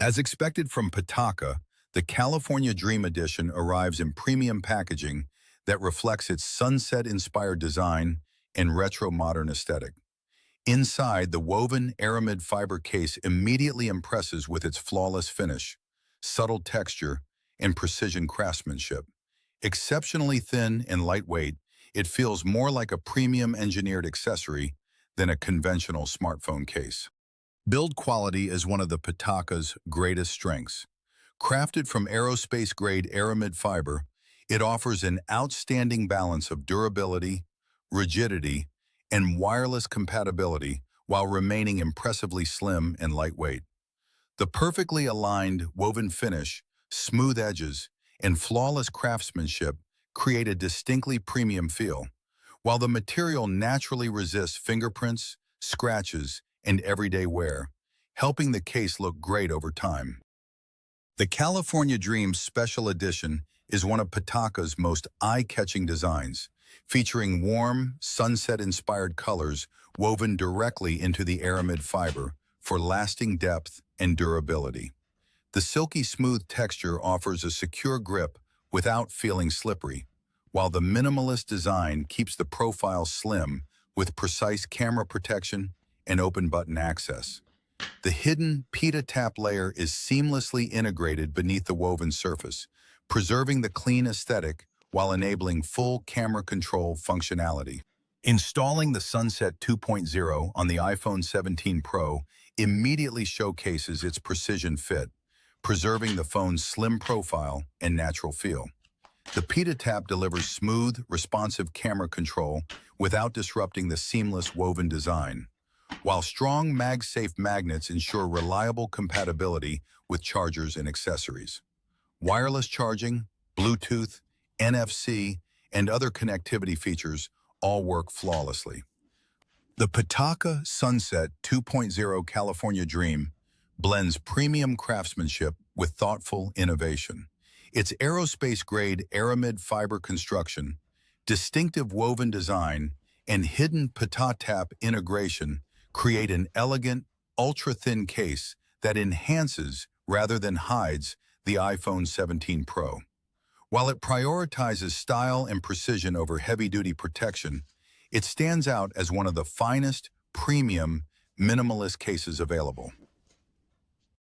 As expected from PITAKA, the California Dream Edition arrives in premium packaging that reflects its sunset-inspired design and retro-modern aesthetic. Inside, the woven aramid fiber case immediately impresses with its flawless finish, subtle texture, and precision craftsmanship. Exceptionally thin and lightweight, it feels more like a premium engineered accessory than a conventional smartphone case. Build quality is one of the PITAKA's greatest strengths. Crafted from aerospace-grade aramid fiber, it offers an outstanding balance of durability, rigidity, and wireless compatibility while remaining impressively slim and lightweight. The perfectly aligned woven finish, smooth edges, and flawless craftsmanship create a distinctly premium feel, while the material naturally resists fingerprints, scratches, and everyday wear, helping the case look great over time. The California Dream Special Edition is one of PITAKA's most eye-catching designs, featuring warm, sunset-inspired colors woven directly into the aramid fiber for lasting depth and durability. The silky smooth texture offers a secure grip without feeling slippery, while the minimalist design keeps the profile slim with precise camera protection and open button access. The hidden PITAKA layer is seamlessly integrated beneath the woven surface, preserving the clean aesthetic while enabling full camera control functionality. Installing the Sunset 2.0 on the iPhone 17 Pro immediately showcases its precision fit, preserving the phone's slim profile and natural feel. The PITAKA delivers smooth, responsive camera control without disrupting the seamless woven design, while strong MagSafe magnets ensure reliable compatibility with chargers and accessories. Wireless charging, Bluetooth, NFC, and other connectivity features all work flawlessly. The PITAKA Sunset 2.0 California Dream blends premium craftsmanship with thoughtful innovation. Its aerospace-grade aramid fiber construction, distinctive woven design, and hidden PITAKA integration create an elegant, ultra-thin case that enhances rather than hides the iPhone 17 Pro. While it prioritizes style and precision over heavy-duty protection, it stands out as one of the finest, premium, minimalist cases available.